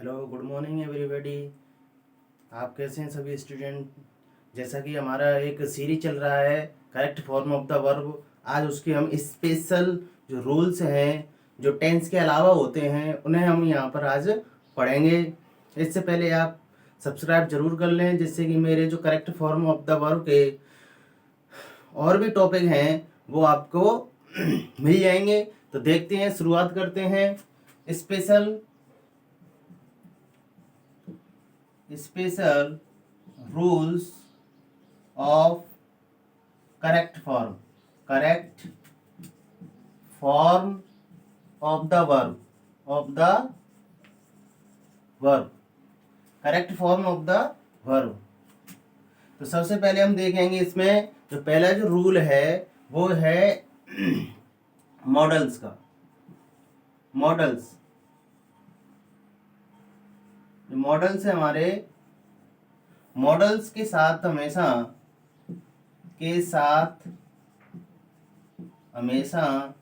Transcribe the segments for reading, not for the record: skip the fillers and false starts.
Hello, good morning everybody. आप कैसे हैं सभी स्टूडेंट। जैसा कि हमारा एक सीरीज चल रहा है correct form of the verb, आज उसके हम स्पेशल जो रूल्स हैं जो टेंस के अलावा होते हैं उन्हें हम यहाँ पर आज पढ़ेंगे। इससे पहले आप सब्सक्राइब जरूर कर लें जिससे कि मेरे जो correct form of the verb के और भी टॉपिक हैं वो आपको मिल जाएंगे। तो देखते हैं, शुरुआत करते हैं। Special rules of correct form of the verb correct form of the verb. तो सबसे पहले हम देखेंगे इसमें जो पहला जो रूल है वो है मॉडल्स का। मॉडल्स है हमारे, मॉडल्स के साथ हमेशा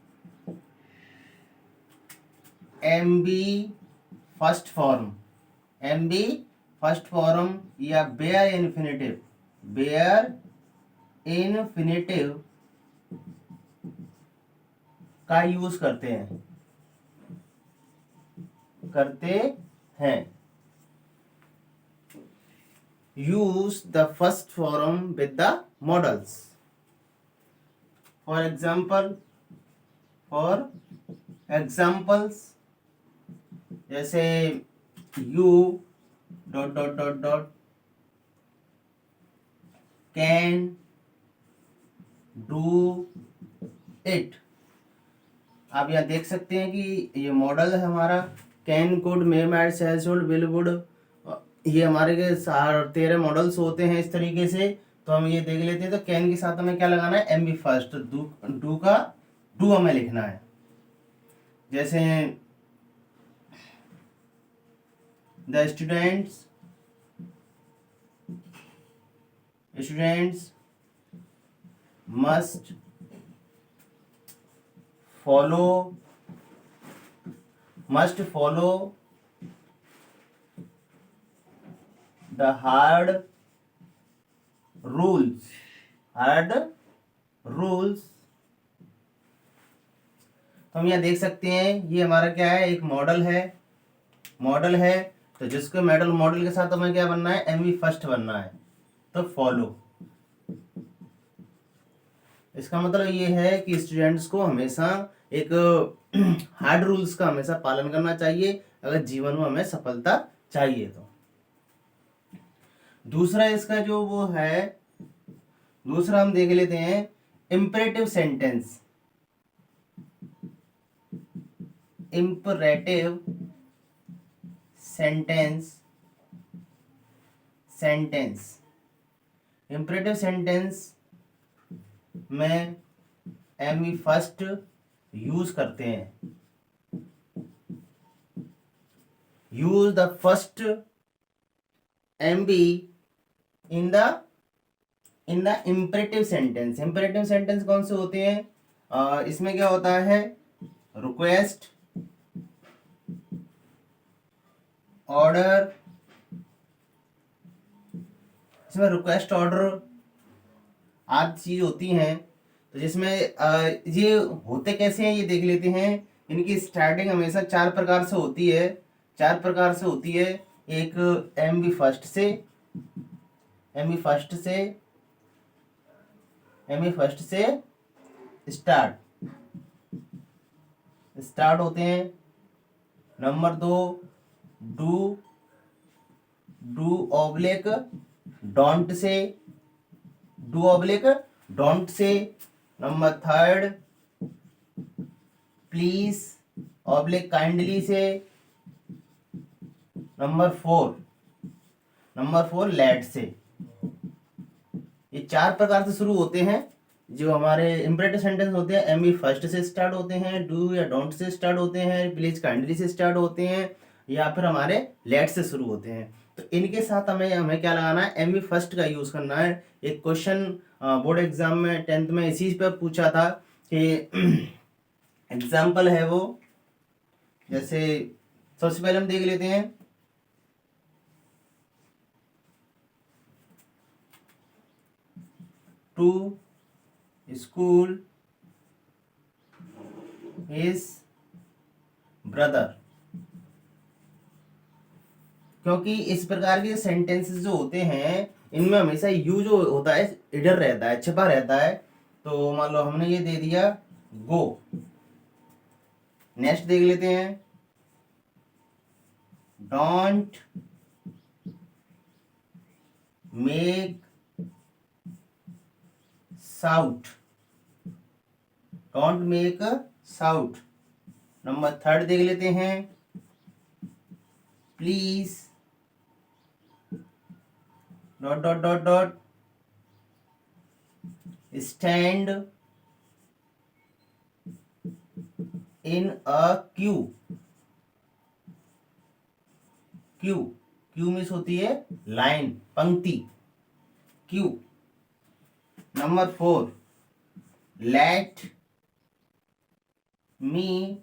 एम बी फर्स्ट फॉर्म या बेयर इन्फिनेटिव का यूज करते हैं। Use the first form with the modals. For examples, जैसे you ... can do it। आप यहाँ देख सकते हैं कि ये मॉडल है हमारा can, could, may, might, shall, should, will, would. ये हमारे के 13 मॉडल्स होते हैं इस तरीके से। तो हम ये देख लेते हैं। तो कैन के साथ हमें क्या लगाना है, एम बी फर्स्ट। डू का डू हमें लिखना है। जैसे the students must follow the hard rules। तो हम यहाँ देख सकते हैं ये हमारा क्या है, एक मॉडल है। तो जिसको मॉडल के साथ हमें क्या बनना है, एम बी फर्स्ट बनना है। तो फॉलो, इसका मतलब ये है कि स्टूडेंट्स को हमेशा एक हार्ड रूल्स का हमेशा पालन करना चाहिए अगर जीवन में हमें सफलता चाहिए। तो दूसरा इसका जो वो है, दूसरा हम देख लेते हैं इंपरेटिव सेंटेंस में एम बी फर्स्ट यूज करते हैं। Use the first M B in the imperative sentence कौन से होते हैं, इसमें क्या होता है, रिक्वेस्ट, ऑर्डर। इसमें रिक्वेस्ट, ऑर्डर आदि चीज होती हैं। तो जिसमें ये होते कैसे हैं ये देख लेते हैं। इनकी स्टार्टिंग हमेशा 4 प्रकार से होती है। एक एम बी फर्स्ट से स्टार्ट होते हैं। Number 2 do oblique don't say. Number 3 please oblique kindly से। नंबर 4 लेट से। ये 4 प्रकार से शुरू होते हैं। जो हमारे इंपरेटिव सेंटेंस होते हैं एम बी फर्स्ट से स्टार्ट होते हैं, डू या डोंट से स्टार्ट होते हैं, प्लीज काइंडली से स्टार्ट होते हैं, या फिर हमारे लेट से शुरू होते हैं। तो इनके साथ हमें क्या लगाना है, एम बी फर्स्ट का यूज करना है। एक क्वेश्चन बोर्ड एग्जाम में 10th में इसी पे पूछा था कि एग्जाम्पल है वो, जैसे सबसे पहले हम देख लेते हैं टू स्कूल हिज ब्रदर। क्योंकि इस प्रकार के सेंटेंसेस जो होते हैं इनमें हमेशा यू जो होता है इधर रहता है, छिपा रहता है। तो मान लो हमने ये दे दिया गो। नेक्स्ट देख लेते हैं, don't make shout. Don't make shout. Number third देख लेते हैं, please dot dot dot dot stand in a queue. Queue, queue means होती है लाइन, पंक्ति, queue. Number four, let me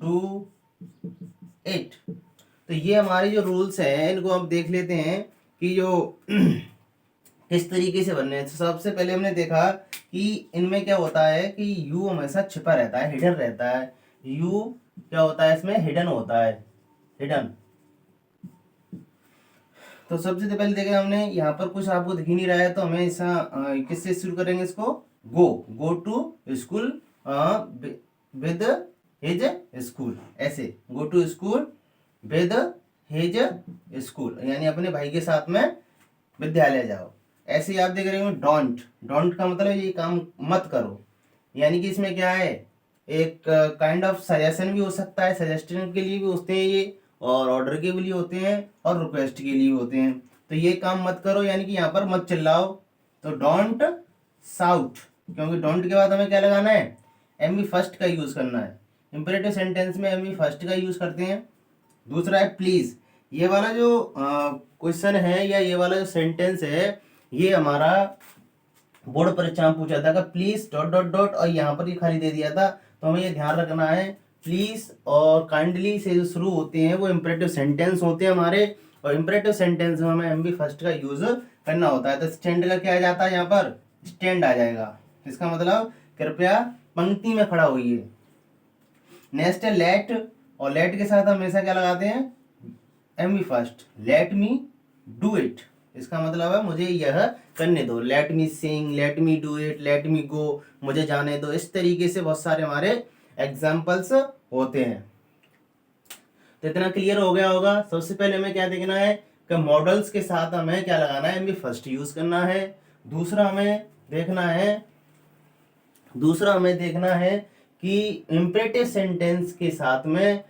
do it. तो ये हमारी जो रूल्स हैं इनको हम देख लेते हैं कि जो किस तरीके से बनने हैं। तो सबसे पहले हमने देखा कि इनमें क्या होता है कि यू हमेशा छिपा रहता है, हिडन रहता है। यू क्या होता है इसमें, हिडन होता है, हिडन। तो सबसे पहले देखें हमने यहाँ पर कुछ आपको दिख ही नहीं रहा है, तो हमें ऐसा किससे शुरू करेंगे इसको, go to school with his school. ऐसे go to school with his school, यानी अपने भाई के साथ में विद्यालय जाओ। ऐसे ही आप देख रहे हो डोंट। डोंट का मतलब ये काम मत करो, यानी कि इसमें क्या है, एक काइंड ऑफ सजेशन भी हो सकता है, सजेशन के लिए भी होते हैं ये, और ऑर्डर के लिए होते हैं, और रिक्वेस्ट के लिए होते हैं। तो ये काम मत करो, यानी कि यहाँ पर मत चिल्लाओ। तो डोंट साउट, क्योंकि डोंट के बाद हमें क्या लगाना है, एम बी फर्स्ट का यूज करना है। इंपेरेटिव सेंटेंस में एम बी फर्स्ट का यूज करते हैं। दूसरा है प्लीज। ये वाला जो क्वेश्चन है या ये वाला जो सेंटेंस है, ये हमारा बोर्ड परीक्षा में पूछा था कि प्लीज डॉट डॉट डॉट, और यहाँ पर ये खाली दे दिया था। तो हमें ये ध्यान रखना है, प्लीज और काइंडली से जो शुरू होते हैं वो इंपेरेटिव सेंटेंस होते हैं हमारे, और इंपेरेटिव सेंटेंस में हमें एमबी फर्स्ट का यूज करना होता है। तो स्टैंड का क्या आ जाता है, यहाँ पर स्टैंड आ जाएगा। इसका मतलब कृपया पंक्ति में खड़ा होइए। नेक्स्ट है लेट, और लेट के साथ हमेशा क्या लगाते हैं, MB first. Let me do it, इसका मतलब है मुझे यह करने दो। Let me sing, let me do it, let me go, मुझे जाने दो। इस तरीके से बहुत सारे हमारे एग्जाम्पल्स होते हैं। तो इतना क्लियर हो गया होगा। सबसे पहले हमें क्या देखना है कि मॉडल्स के साथ हमें क्या लगाना है, एमबी फर्स्ट यूज करना है। दूसरा हमें देखना है कि इंपेरेटिव सेंटेंस के साथ में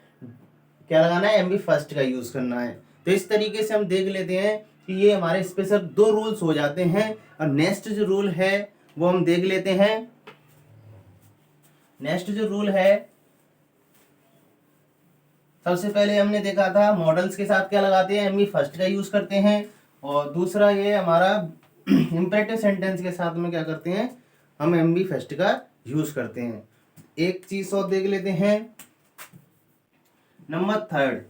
क्या लगाना है, एमबी फर्स्ट का यूज करना है। तो इस तरीके से हम देख लेते हैं कि ये हमारे स्पेशल 2 रूल्स हो जाते हैं। और नेक्स्ट जो रूल है वो हम देख लेते हैं। नेक्स्ट जो रूल है, सबसे पहले हमने देखा था मॉडल्स के साथ क्या लगाते हैं, एमबी फर्स्ट का यूज करते हैं। और दूसरा ये हमारा इंपेरेटिव सेंटेंस के साथ में क्या करते हैं, हम एमबी फर्स्ट का यूज करते हैं। एक चीज और देख लेते हैं, नंबर थर्ड,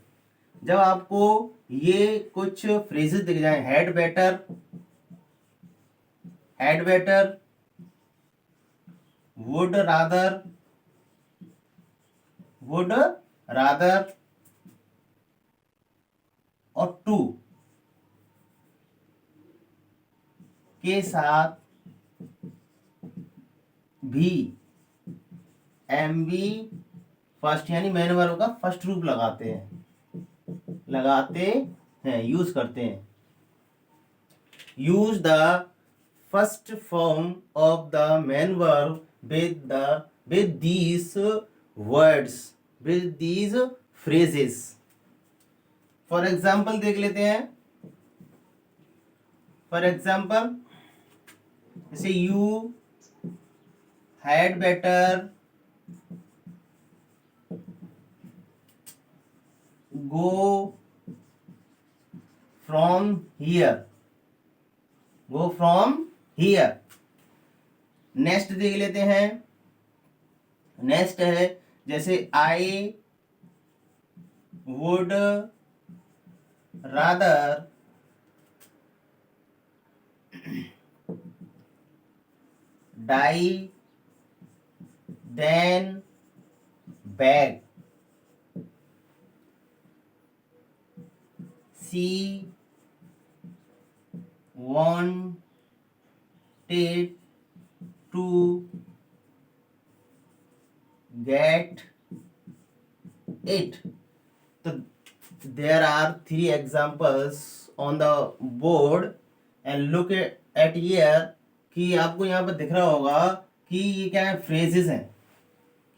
जब आपको ये कुछ फ्रेजेस दिख जाए, हैड बेटर, वुड रादर और टू के साथ भी एमबी फर्स्ट यानी मेन वर्ब का फर्स्ट रूप लगाते हैं, यूज करते हैं। Use the first form of the main verb with these words, with these phrases। For example देख लेते हैं। फॉर एग्जाम्पल जैसे you had better go from here, next देख लेते हैं। नेक्स्ट है जैसे I would rather die than beg, she wanted to get it. तो there are 3 examples on the board and look at here कि आपको यहाँ पर दिख रहा होगा कि ये क्या है, फ्रेजेस हैं।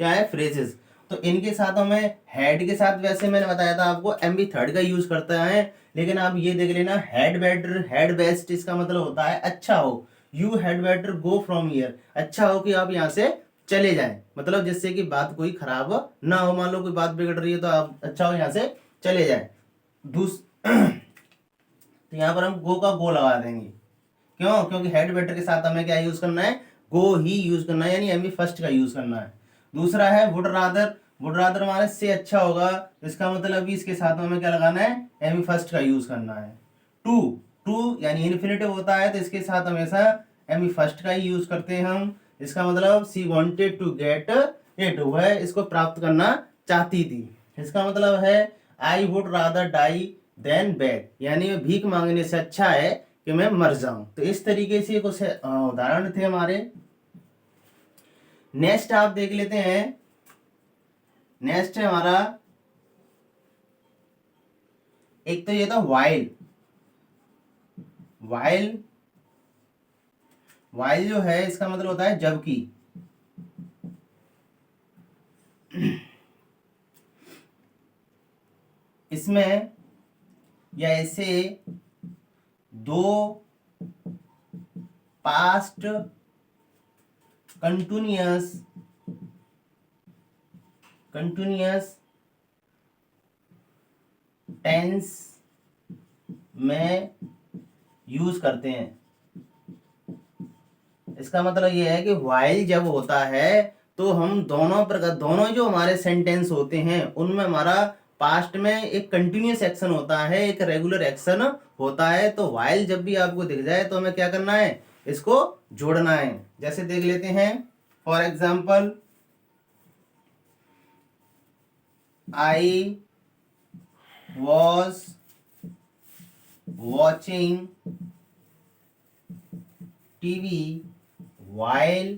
क्या है, फ्रेजेस। तो इनके साथ हमें हेड के साथ, वैसे मैंने बताया था आपको MB थर्ड का यूज करता है, लेकिन आप ये देख लेना, हेड बेटर हेड बेस्ट, इसका मतलब होता है अच्छा हो। You head better go from here, अच्छा हो कि आप यहाँ से चले जाएं, मतलब जिससे कि बात कोई खराब ना हो। मान लो कोई बात बिगड़ रही है तो आप अच्छा हो यहाँ से चले जाए। तो यहाँ पर हम गो का गो लगा देंगे। क्यों? क्योंकि हेड बेटर के साथ हमें क्या यूज करना है, गो ही यूज करना है, यानी MB फर्स्ट का यूज करना है। दूसरा है वुड रादर, वुड रादर हमारे से अच्छा होगा, इसका मतलब भी इसके साथ में हमें क्या लगाना है, MB फर्स्ट का यूज करना है। टू, टू यानी इन्फिनेटिव होता है तो इसके साथ हमेशा MB फर्स्ट का ही यूज करते हैं हम। इसका मतलब she wanted to get it, वह इसको प्राप्त करना चाहती थी। इसका मतलब है I would rather die than beg, यानी भीख मांगने से अच्छा है कि मैं मर जाऊं। तो इस तरीके से कुछ उदाहरण थे हमारे। नेक्स्ट आप देख लेते हैं, नेक्स्ट है हमारा, एक तो ये था वाइल। वाइल, वाइल जो है इसका मतलब होता है जबकि। इसमें या ऐसे दो पास्ट कंटिन्यूअस टेंस में यूज करते हैं। इसका मतलब यह है कि वाइल जब होता है तो हम दोनों प्रकार, दोनों जो हमारे सेंटेंस होते हैं उनमें हमारा पास्ट में एक कंटिन्यूअस एक्शन होता है, एक रेगुलर एक्शन होता है। तो वाइल जब भी आपको दिख जाए तो हमें क्या करना है, इसको जोड़ना है। जैसे देख लेते हैं, for example, I was watching TV while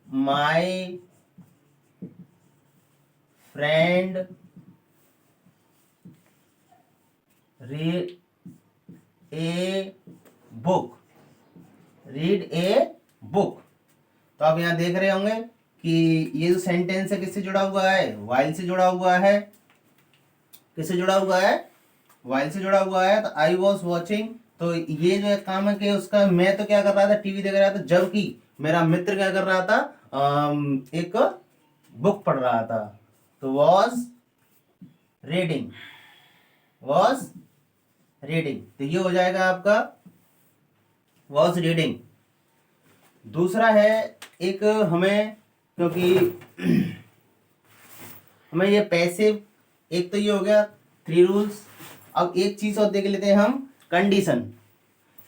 my friend read a book, तो आप यहाँ देख रहे होंगे कि ये जो सेंटेंस है किससे जुड़ा हुआ है, while से जुड़ा हुआ है। किससे जुड़ा हुआ है, while से जुड़ा हुआ है। तो आई वॉज वॉचिंग, तो ये जो है काम है कि उसका, मैं तो क्या कर रहा था, टीवी देख रहा था, जबकि मेरा मित्र क्या कर रहा था, एक बुक पढ़ रहा था। तो वॉज रीडिंग, वॉज रीडिंग, तो ये हो जाएगा आपका वॉज रीडिंग। दूसरा है एक, हमें क्योंकि हमें ये पैसिव, एक तो ये हो गया 3 रूल्स। अब एक चीज और देख लेते हैं हम, कंडीशन।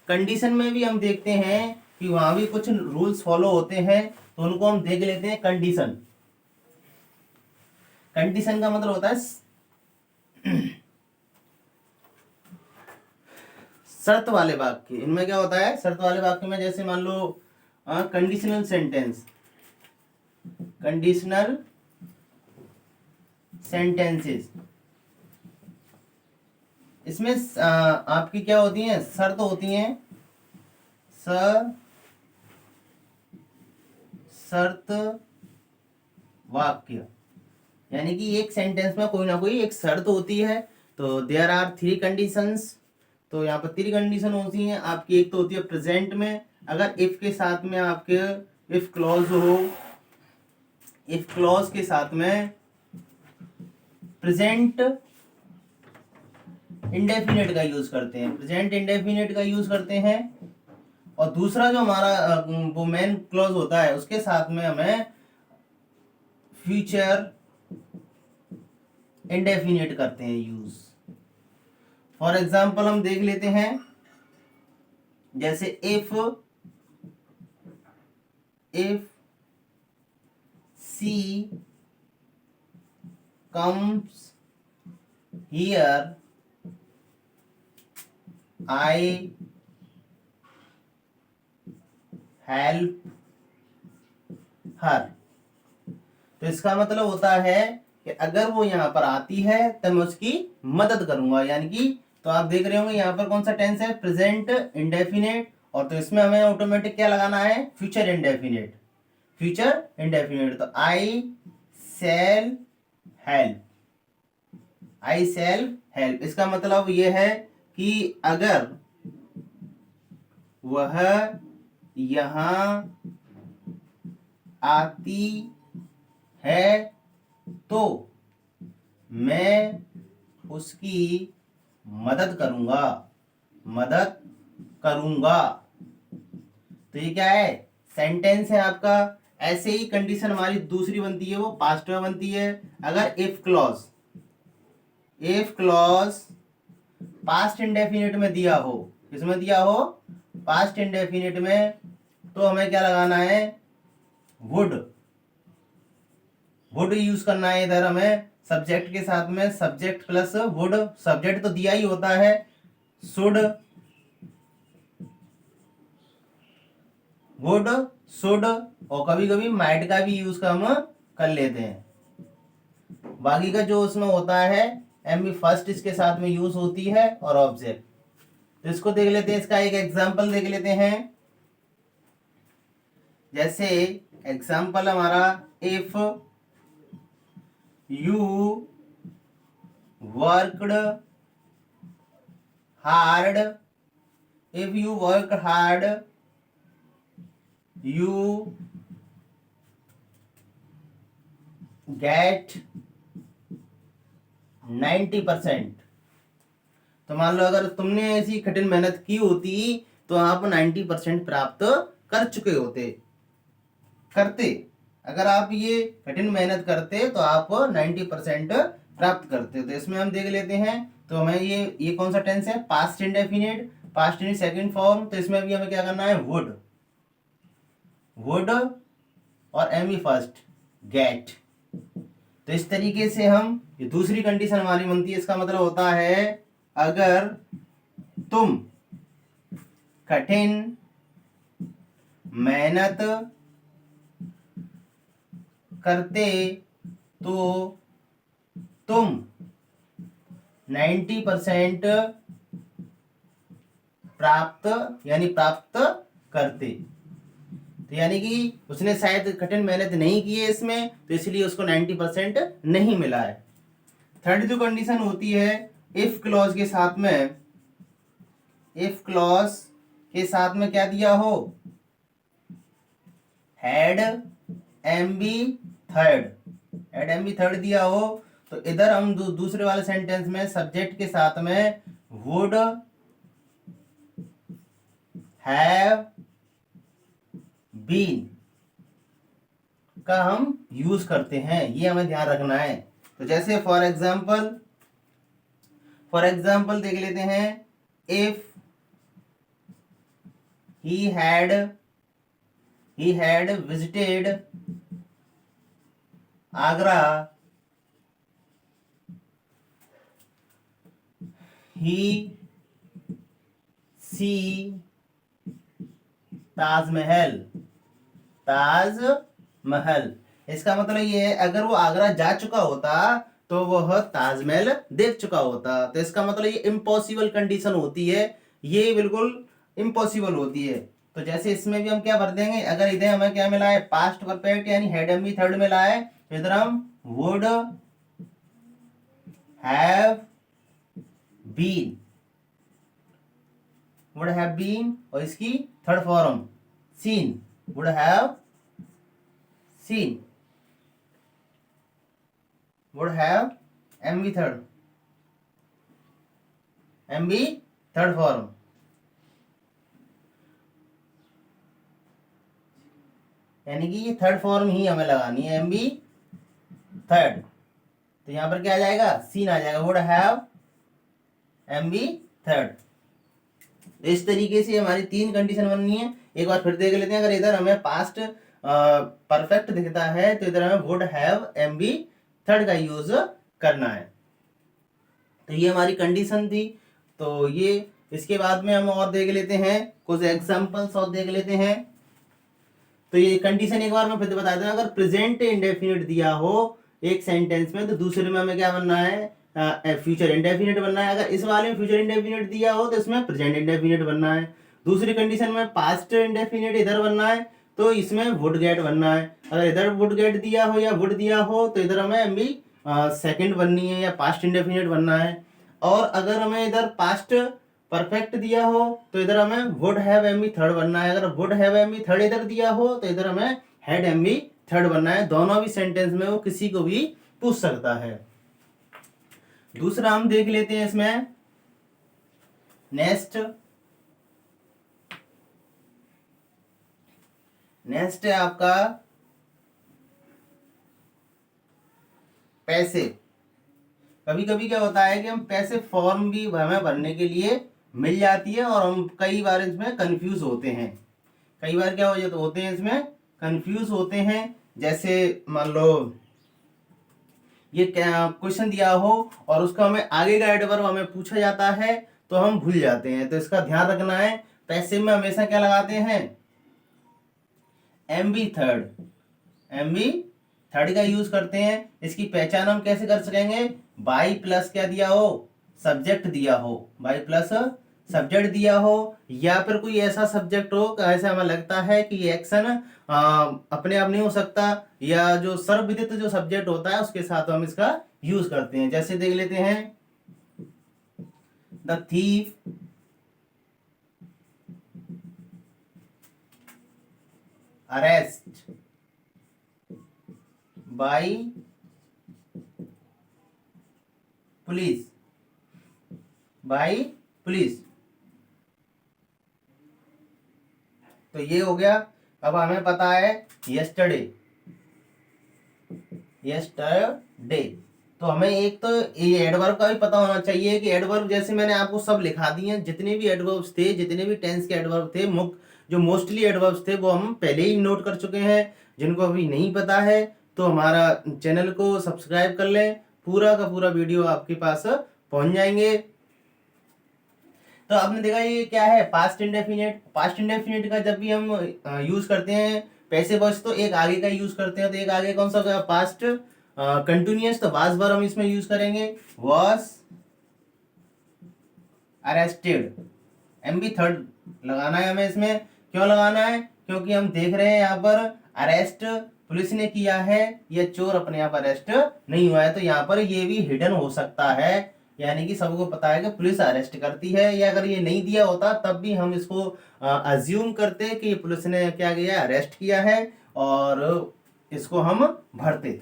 कंडीशन में भी हम देखते हैं कि वहां भी कुछ रूल्स फॉलो होते हैं, तो उनको हम देख लेते हैं। कंडीशन, कंडीशन का मतलब होता है शर्त वाले वाक्य। इनमें क्या होता है, शर्त वाले वाक्य में जैसे मान लो कंडीशनल सेंटेंस, कंडीशनल सेंटेंसेस, इसमें आपकी क्या होती हैं, शर्त होती हैं, शर्त वाक्य, यानी कि एक सेंटेंस में कोई ना कोई एक शर्त होती है। तो देयर आर 3 कंडीशंस, तो यहाँ पर 3 कंडीशन होती हैं आपकी। एक तो होती है प्रेजेंट में, अगर इफ के साथ में आपके इफ क्लॉज हो, इफ क्लॉज के साथ में प्रेजेंट इंडेफिनिट का यूज करते हैं, प्रेजेंट इंडेफिनिट का यूज करते हैं। और दूसरा जो हमारा वो मेन क्लॉज होता है उसके साथ में हमें फ्यूचर इंडेफिनिट करते हैं यूज। फॉर एग्जाम्पल हम देख लेते हैं, जैसे if she comes here I help her. तो इसका मतलब होता है कि अगर वो यहाँ पर आती है तो मैं उसकी मदद करूंगा, यानी कि तो आप देख रहे होंगे यहाँ पर कौन सा टेंस है, प्रेजेंट इंडेफिनेट, और तो इसमें हमें ऑटोमेटिक क्या लगाना है, फ्यूचर इंडेफिनेट। फ्यूचर इंडेफिनेट तो आई शैल हेल्प, आई शैल हेल्प। इसका मतलब ये है कि अगर वह यहाँ आती है तो मैं उसकी मदद करूंगा, मदद करूंगा। तो ये क्या है, सेंटेंस है आपका। ऐसे ही कंडीशन हमारी दूसरी बनती है, वो पास्ट में बनती है। अगर इफ क्लॉज पास्ट इंडेफिनिट में दिया हो, किसमें दिया हो, पास्ट इंडेफिनिट में, तो हमें क्या लगाना है, वुड यूज करना है। इधर हमें सब्जेक्ट के साथ में सब्जेक्ट प्लस वुड, सब्जेक्ट तो दिया ही होता है शुड, वुड शुड, और कभी कभी माइट का भी यूज हम कर लेते हैं। बाकी का जो उसमें होता है एमबी फर्स्ट इसके साथ में यूज होती है और ऑब्जेक्ट। तो इसको देख लेते हैं, इसका एक एग्जांपल देख लेते हैं। जैसे एग्जांपल हमारा, if you worked hard, if you work hard you get 90%। तो मान लो अगर तुमने ऐसी कठिन मेहनत की होती तो आप 90% प्राप्त कर चुके होते, करते। अगर आप ये कठिन मेहनत करते तो आप 90% प्राप्त करते। तो इसमें हम देख लेते हैं, तो हमें ये कौन सा टेंस है, past indefinite, past in second form. तो इसमें भी हमें क्या करना है, वुड और एमी फर्स्ट गेट। तो इस तरीके से हम, ये दूसरी कंडीशन हमारी बनती है। इसका मतलब होता है अगर तुम कठिन मेहनत करते तो तुम 90% प्राप्त यानी प्राप्त करते। तो यानी कि उसने शायद कठिन मेहनत नहीं की है इसमें, तो इसलिए उसको 90% नहीं मिला है। थर्ड जो कंडीशन होती है, इफ क्लॉज के साथ में, इफ क्लॉज के साथ में क्या दिया हो, हैड एमबी थर्ड दिया हो। तो इधर हम दूसरे वाले सेंटेंस में सब्जेक्ट के साथ में वुड हैव बीन का हम यूज करते हैं, ये हमें ध्यान रखना है। तो जैसे फॉर एग्जाम्पल देख लेते हैं, if he had visited Agra, he see Taj Mahal. इसका मतलब ये है, अगर वो आगरा जा चुका होता तो वह ताजमहल देख चुका होता। तो इसका मतलब ये इम्पॉसिबल कंडीशन होती है, ये बिल्कुल इम्पॉसिबल होती है। तो जैसे इसमें भी हम क्या भर देंगे, अगर इधर हमें क्या मिला है, पास्ट परफेक्ट यानी हैड एम बी थर्ड मिला है, तो इधर हम वुड हैव बीन, और इसकी third form seen, would have seen, would have M B third form. यानी कि ये थर्ड फॉर्म ही हमें लगानी है, एम बी थर्ड। तो यहां पर क्या आ जाएगा, सीन आ जाएगा, would have M B third. तो इस तरीके से हमारी 3 कंडीशन बननी है। एक बार फिर देख लेते हैं। अगर इधर हमें पास्ट परफेक्ट दिखता है तो इधर हमें would have M B third का यूज करना है। तो ये हमारी कंडीशन थी। तो ये इसके बाद में हम और देख लेते हैं, कुछ एग्जांपल्स और देख लेते हैं। तो ये कंडीशन एक बार मैं फिर बता दूं, अगर प्रेजेंट इंडेफिनिट दिया हो एक सेंटेंस में तो दूसरे में हमें क्या बनना है, फ्यूचर इंडेफिनिट बनना है। अगर इस वाले में फ्यूचर इंडेफिनिट दिया हो तो इसमें प्रेजेंट इंडेफिनिट बनना है। दूसरी कंडीशन में पास्ट इंडेफिनिट इधर बनना है तो इसमें वुड गेट बनना है। अगर इधर वुड गेट दिया हो या वुड दिया हो तो इधर हमें भी सेकंड बननी है या पास्ट इंडेफिनिट बनना है। और अगर हमें इधर पास्ट परफेक्ट दिया हो तो इधर हमें would have M B third बनना है। अगर would have M B third इधर दिया हो तो इधर हमें हैड एम बी थर्ड बनना है। दोनों भी सेंटेंस में वो किसी को भी पूछ सकता है। दूसरा हम देख लेते हैं इसमें नेक्स्ट है आपका पैसे। कभी कभी क्या होता है कि हम पैसे फॉर्म भी हमें भरने के लिए मिल जाती है और हम कई बार इसमें कंफ्यूज होते हैं। कई बार क्या हो जाते होते हैं इसमें कंफ्यूज होते हैं। जैसे मान लो ये क्वेश्चन दिया हो और उसका हमें आगे का एडवर्ब हमें पूछा जाता है तो हम भूल जाते हैं। तो इसका ध्यान रखना है। पैसे में हमेशा क्या लगाते हैं, एम बी थर्ड का यूज करते हैं। इसकी पहचान हम कैसे कर सकेंगे, बाई प्लस क्या दिया हो, सब्जेक्ट दिया हो, बाई प्लस सब्जेक्ट दिया हो, या फिर कोई ऐसा सब्जेक्ट हो ऐसा हमें लगता है कि ये एक्शन अपने आप नहीं हो सकता, या जो सर्वविदित जो सब्जेक्ट होता है उसके साथ हम इसका यूज करते हैं। जैसे देख लेते हैं, the thief arrest by police, तो ये हो गया। अब हमें पता है यस्टरडे, तो हमें एक तो ये एडवर्ब का भी पता होना चाहिए कि एडवर्ब जैसे मैंने आपको सब लिखा दिए हैं, जितने भी एडवर्ब्स थे, जितने भी टेंस के एडवर्ब थे, जो मोस्टली एडवर्ब्स थे वो हम पहले ही नोट कर चुके हैं। जिनको अभी नहीं पता है तो हमारा चैनल को सब्सक्राइब कर लें, पूरा का पूरा वीडियो आपके पास पहुंच जाएंगे। तो आपने देखा ये क्या है, पास्ट इंडेफिनिट का जब भी हम यूज करते हैं पैसे वॉइस तो एक आगे का यूज करते हैं। तो एक आगे कौन सा होगा, पास्ट कंटिन्यूअस, तो वाज बार हम इसमें यूज करेंगे, was arrested, M B third लगाना है हमें इसमें। क्यों लगाना है, क्योंकि हम देख रहे हैं यहाँ पर अरेस्ट पुलिस ने किया है, ये चोर अपने आप अरेस्ट नहीं हुआ है। तो यहाँ पर ये भी हिडन हो सकता है, यानी कि सबको पता है कि पुलिस अरेस्ट करती है, या अगर ये नहीं दिया होता तब भी हम इसको अज्यूम करते कि पुलिस ने क्या किया, अरेस्ट किया है, और इसको हम भरते।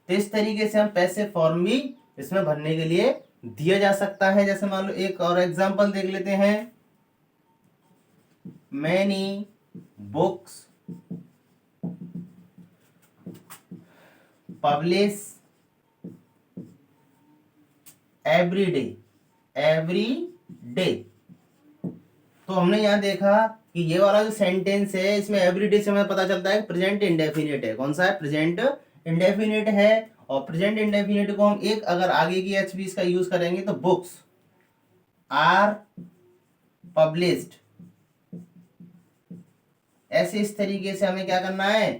तो इस तरीके से हम पैसे फॉर्म भी इसमें भरने के लिए दिया जा सकता है। जैसे मान लो एक और एग्जांपल देख लेते हैं, many books publish every day. तो हमने यहां देखा कि ये वाला जो सेंटेंस है इसमें एवरी डे से हमें पता चलता है प्रेजेंट इंडेफिनिट है। कौन सा है, प्रेजेंट इंडेफिनिट है। और प्रेजेंट इंडेफिनिट को हम एक अगर आगे की एच इसका यूज करेंगे तो बुक्स आर पब्लिश्ड, ऐसे इस तरीके से हमें क्या करना है,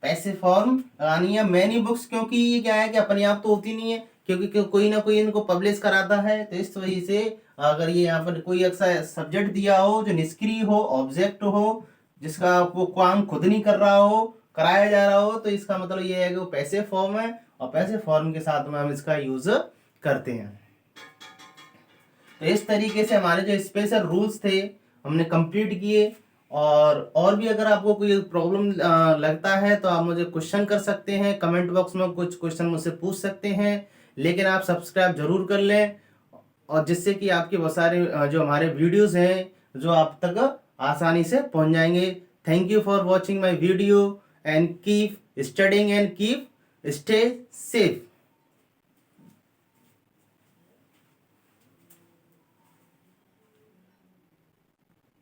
पैसिव फॉर्म लगानी है। मैनी बुक्स, क्योंकि ये क्या है कि अपने आप तो होती नहीं है, क्योंकि कोई ना कोई इनको पब्लिश कराता है। तो इस वजह से अगर ये यहाँ पर कोई ऐसा सब्जेक्ट दिया हो जो निष्क्रिय हो, ऑब्जेक्ट हो, जिसका वो काम खुद नहीं कर रहा हो, कराया जा रहा हो, तो इसका मतलब ये है कि वो पैसिव फॉर्म है, और पैसिव फॉर्म के साथ में हम इसका यूज करते हैं। तो इस तरीके से हमारे जो स्पेशल रूल्स थे हमने कंप्लीट किए। और भी अगर आपको कोई प्रॉब्लम लगता है तो आप मुझे क्वेश्चन कर सकते हैं, कमेंट बॉक्स में कुछ क्वेश्चन मुझसे पूछ सकते हैं। लेकिन आप सब्सक्राइब जरूर कर लें, और जिससे कि आपके बहुत सारे जो हमारे वीडियोस हैं जो आप तक आसानी से पहुंच जाएंगे। Thank you for watching my video and keep studying and keep stay safe.